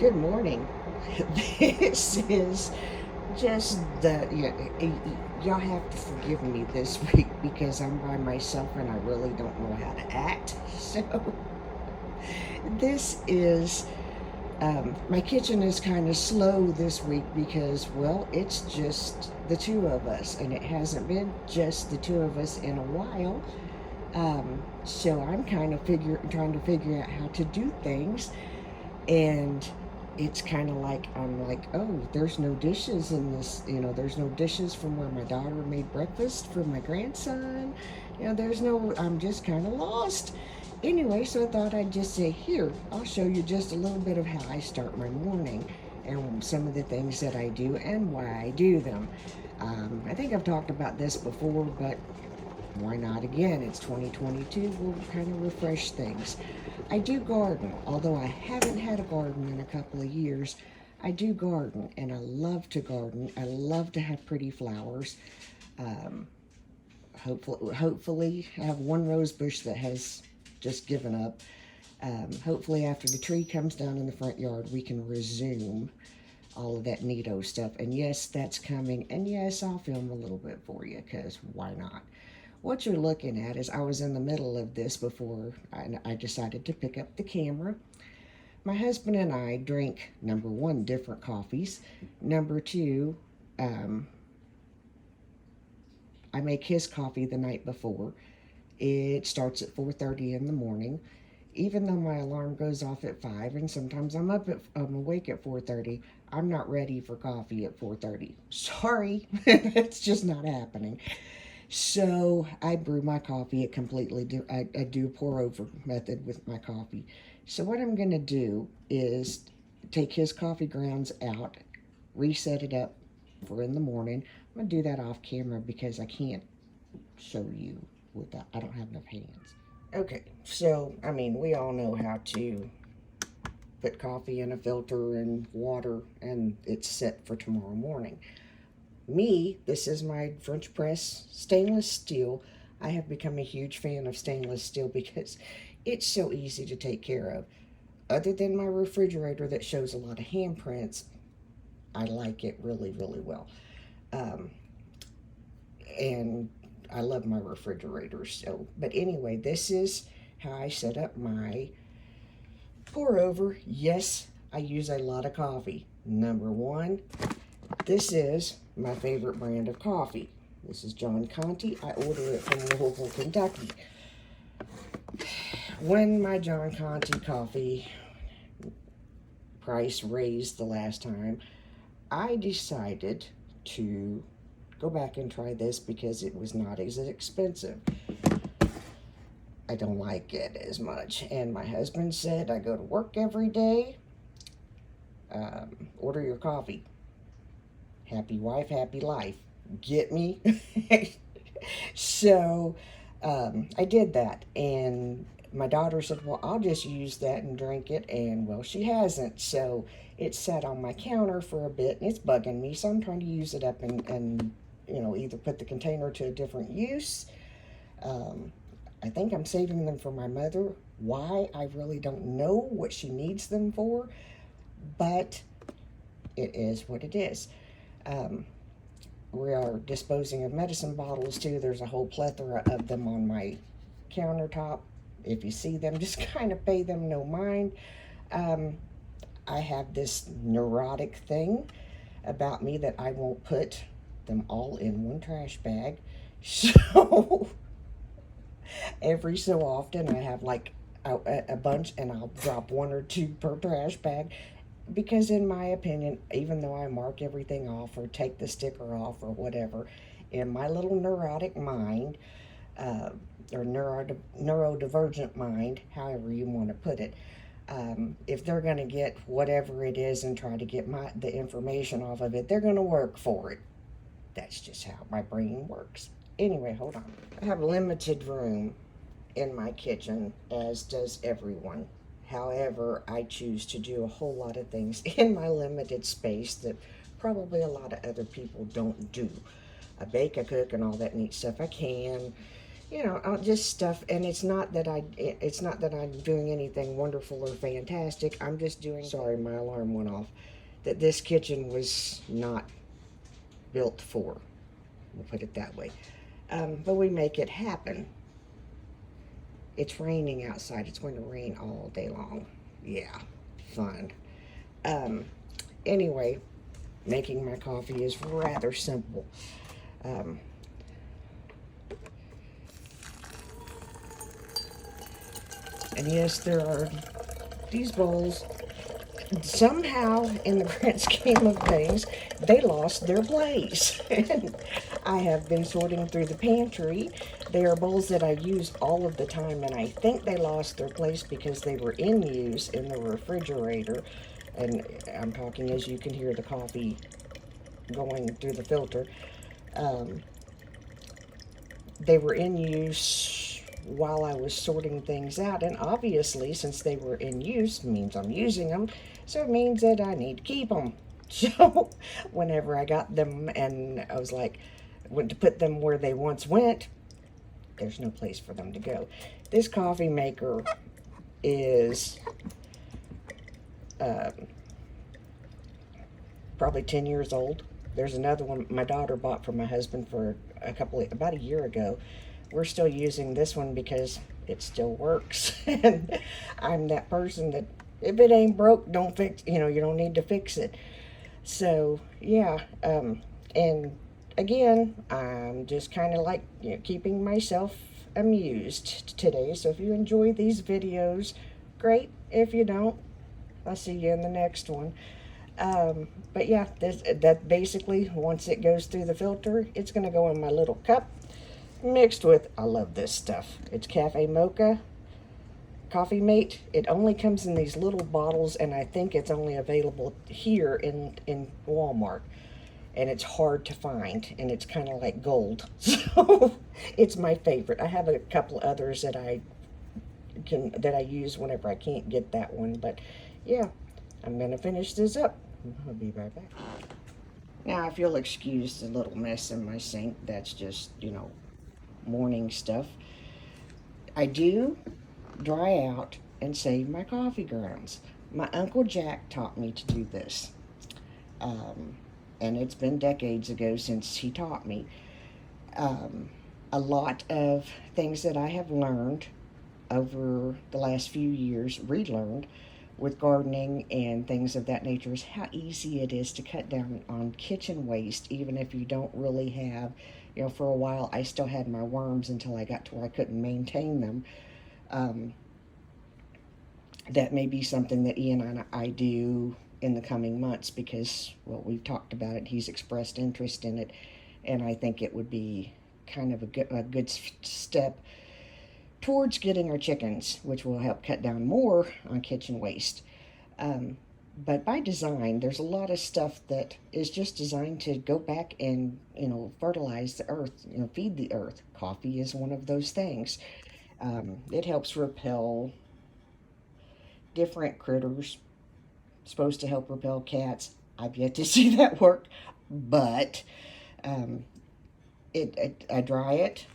Good morning. This is just the y'all have to forgive me this week because I'm by myself and I really don't know how to act. So this is my kitchen is kind of slow this week because well, it's just the two of us and it hasn't been just the two of us in a while. So I'm kind of trying to figure out how to do things, and it's kind of like I'm like, oh, there's no dishes in this. There's no dishes from where my daughter made breakfast for my grandson. There's no. I'm just kind of lost. Anyway, so I thought I'd just say, here, I'll show you just a little bit of how I start my morning and some of the things that I do and why I do them. I think I've talked about this before, but why not again? It's 2022. We'll kind of refresh things. I do garden, although I haven't had a garden in a couple of years. I do garden, and I love to garden. I love to have pretty flowers. Um, hopefully, I have one rose bush that has just given up. Hopefully, after the tree comes down in the front yard, we can resume all of that neato stuff. And yes, that's coming. And yes, I'll film a little bit for you because why not? What you're looking at is I was in the middle of this before I decided to pick up the camera. My husband and I drink number one, different coffees. Number two, um, I make his coffee the night before. It starts at 4:30 in the morning. Even though my alarm goes off at 5 and sometimes I'm awake at 4:30, I'm not ready for coffee at 4:30. Sorry, it's just not happening. So I brew my coffee. I do a pour over method with my coffee. So what I'm going to do is take his coffee grounds out, reset it up for in the morning. I'm going to do that off camera because I can't show you without, I don't have enough hands. Okay, so I mean, we all know how to put coffee in a filter and water, and it's set for tomorrow morning. This is my French press stainless steel. I have become a huge fan of stainless steel because it's so easy to take care of. Other than my refrigerator that shows a lot of handprints, I like it really, really well. Um, and I love my refrigerator. So, but anyway, this is how I set up my pour over. Yes, I use a lot of coffee. Number one, this is my favorite brand of coffee. This is John Conti. I order it from Louisville, Kentucky. When my John Conti coffee price raised the last time, I decided to go back and try this because it was not as expensive. I don't like it as much. And my husband said, I go to work every day. Order your coffee. Happy wife, happy life. Get me? So I did that. And my daughter said, well, I'll just use that and drink it. And well, she hasn't. So it sat on my counter for a bit and it's bugging me. So I'm trying to use it up and either put the container to a different use. Um, I think I'm saving them for my mother. Why? I really don't know what she needs them for, but it is what it is. Um, we are disposing of medicine bottles too. There's a whole plethora of them on my countertop. If you see them, just kind of pay them no mind. Um, I have this neurotic thing about me that I won't put them all in one trash bag. So every so often I have like a bunch and I'll drop one or two per trash bag because in my opinion, even though I mark everything off or take the sticker off or whatever, in my little neurotic mind, uh, or neurodivergent mind, however you want to put it, if they're going to get whatever it is and try to get the information off of it, they're going to work for it. That's just how my brain works. Anyway, hold on. I have limited room in my kitchen, as does everyone. However, I choose to do a whole lot of things in my limited space that probably a lot of other people don't do. I bake, I cook, and all that neat stuff. I can, just stuff. And it's not that I'm doing anything wonderful or fantastic. I'm just doing, sorry, my alarm went off, that this kitchen was not built for. We'll put it that way. But we make it happen. It's raining outside. It's going to rain all day long. Yeah, fun. Um, anyway, making my coffee is rather simple. Um, and yes, there are these bowls. Somehow, in the grand scheme of things, they lost their place. And I have been sorting through the pantry. They are bowls that I use all of the time, and I think they lost their place because they were in use in the refrigerator. And I'm talking as you can hear the coffee going through the filter. Um, they were in use while I was sorting things out, and obviously, since they were in use, means I'm using them, so it means that I need to keep them. So, whenever I got them and I was like, went to put them where they once went, there's no place for them to go. This coffee maker is probably 10 years old. There's another one my daughter bought for my husband for about a year ago. We're still using this one because it still works. And I'm that person that if it ain't broke, don't fix, you don't need to fix it. So, yeah. And again, I'm just kind of like, keeping myself amused today. So if you enjoy these videos, great. If you don't, I'll see you in the next one. But yeah, that basically, once it goes through the filter, it's going to go in my little cup mixed with, I love this stuff. It's Cafe Mocha Coffee Mate. It only comes in these little bottles, and I think it's only available here in Walmart. And it's hard to find, and it's kind of like gold. So it's my favorite. I have a couple others that I use whenever I can't get that one. But yeah, I'm gonna finish this up. I'll be right back. Now, if you'll excuse the little mess in my sink, that's just, morning stuff. I do dry out and save my coffee grounds. My Uncle Jack taught me to do this. And it's been decades ago since he taught me. A lot of things that I have learned over the last few years, relearned, with gardening and things of that nature, is how easy it is to cut down on kitchen waste, even if you don't really have, for a while I still had my worms until I got to where I couldn't maintain them. That may be something that Ian and I do in the coming months because, well, we've talked about it. He's expressed interest in it, and I think it would be kind of a good step towards getting our chickens, which will help cut down more on kitchen waste. But by design, there's a lot of stuff that is just designed to go back and, fertilize the earth, feed the earth. Coffee is one of those things. It helps repel different critters. Supposed to help repel cats. I've yet to see that work, but I dry it.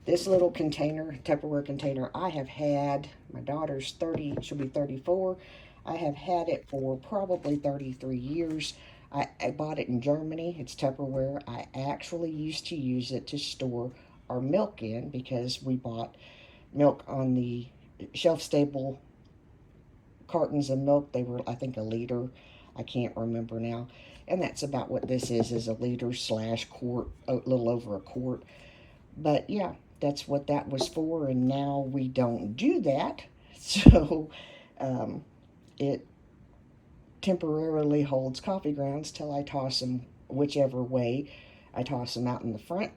This little container, Tupperware container, I have had, my daughter's 30, she'll be 34. I have had it for probably 33 years. I bought it in Germany. It's Tupperware. I actually used to use it to store our milk in because we bought milk on the shelf-stable cartons of milk. They were, I think, a liter. I can't remember now. And that's about what this is a liter / quart, a little over a quart. But yeah, that's what that was for, and now we don't do that. So it temporarily holds coffee grounds till I toss them whichever way. I toss them out in the front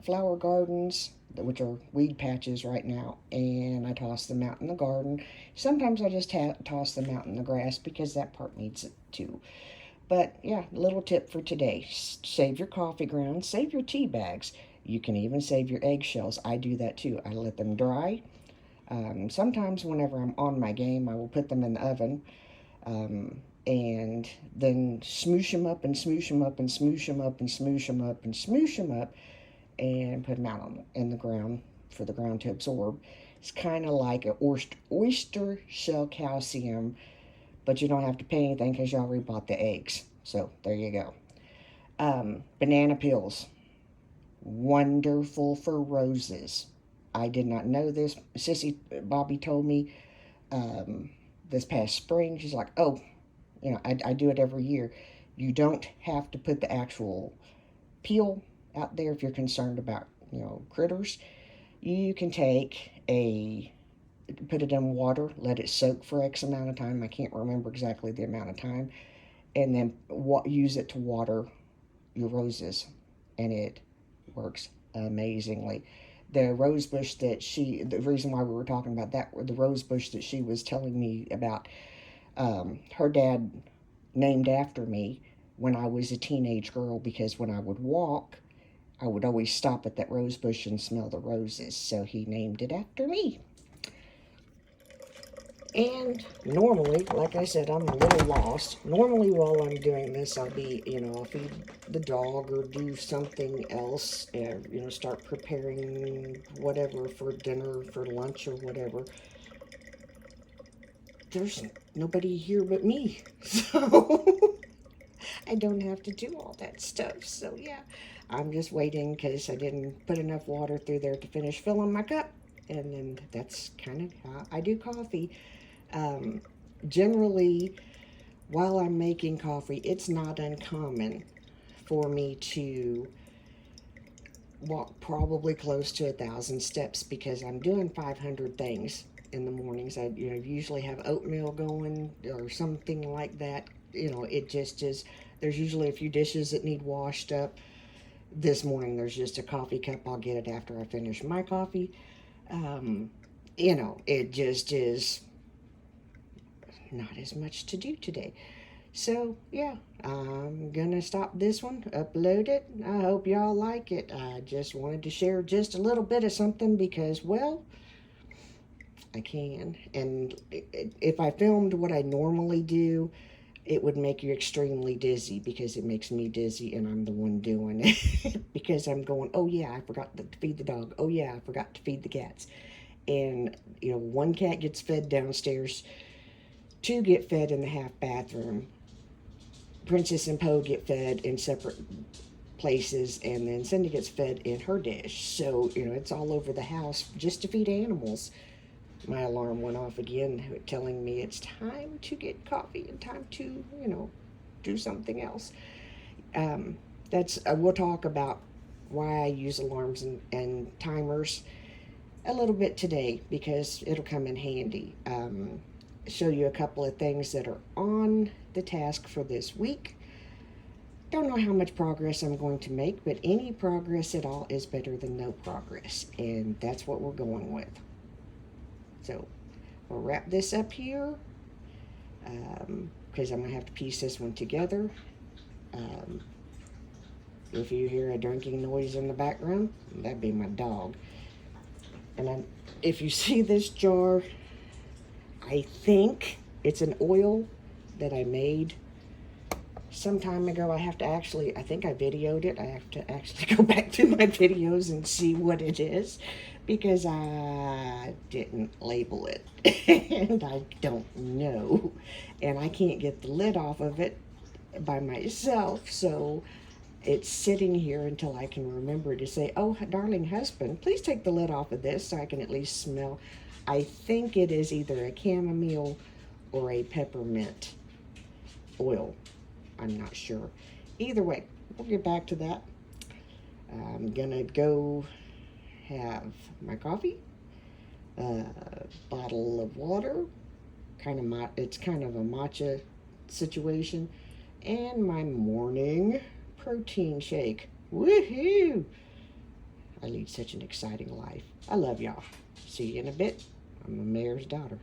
flower gardens, which are weed patches right now, and I toss them out in the garden. Sometimes I just toss them out in the grass because that part needs it too. But yeah, little tip for today. Save your coffee grounds, save your tea bags. You can even save your eggshells. I do that too. I let them dry. Sometimes whenever I'm on my game, I will put them in the oven and then smoosh them up and smoosh them up and smoosh them up and smoosh them up and smoosh them up and put them out in the ground for the ground to absorb. It's kind of like an oyster shell calcium, but you don't have to pay anything because you already bought the eggs. So there you go. Banana peels, wonderful for roses. I did not know this. Sissy Bobby told me this past spring. She's like, oh, I do it every year. You don't have to put the actual peel out there if you're concerned about, critters. You can put it in water, let it soak for X amount of time. I can't remember exactly the amount of time. And then use it to water your roses. And it works amazingly. The rose bush the reason why we were talking about that, the rose bush that she was telling me about, her dad named after me when I was a teenage girl, because when I would walk, I would always stop at that rose bush and smell the roses. So he named it after me. And normally, like I said, I'm a little lost. Normally while I'm doing this, I'll feed the dog or do something else and, start preparing whatever for dinner, for lunch or whatever. There's nobody here but me. So I don't have to do all that stuff. So yeah, I'm just waiting because I didn't put enough water through there to finish filling my cup. And then that's kind of how I do coffee. Generally, while I'm making coffee, it's not uncommon for me to walk probably close to 1,000 steps because I'm doing 500 things in the mornings. I usually have oatmeal going or something like that. It just is. There's usually a few dishes that need washed up. This morning there's just a coffee cup. I'll get it after I finish my coffee. It just is not as much to do today. So yeah, I'm gonna stop this one, upload it. I hope y'all like it. I just wanted to share just a little bit of something because, well, I can. And if I filmed what I normally do, it would make you extremely dizzy because it makes me dizzy and I'm the one doing it. Because I'm going, oh yeah, I forgot to feed the dog. Oh yeah, I forgot to feed the cats. And, one cat gets fed downstairs, 2 get fed in the half bathroom. Princess and Poe get fed in separate places, and then Cindy gets fed in her dish. So, it's all over the house just to feed animals. My alarm went off again, telling me it's time to get coffee and time to, do something else. We'll talk about why I use alarms and timers a little bit today because it'll come in handy. Show you a couple of things that are on the task for this week. Don't know how much progress I'm going to make, but any progress at all is better than no progress, and that's what we're going with. So we'll wrap this up here because I'm going to have to piece this one together. If you hear a drinking noise in the background, that'd be my dog. And if you see this jar, I think it's an oil that I made some time ago. I think I videoed it. I have to actually go back to my videos and see what it is because I didn't label it and I don't know. And I can't get the lid off of it by myself, so it's sitting here until I can remember to say, oh, darling husband, please take the lid off of this so I can at least smell. I think it is either a chamomile or a peppermint oil. I'm not sure. Either way, we'll get back to that. I'm gonna go have my coffee, a bottle of water, it's kind of a matcha situation, and my morning protein shake. Woohoo! I lead such an exciting life. I love y'all. See you in a bit. I'm a mayor's daughter.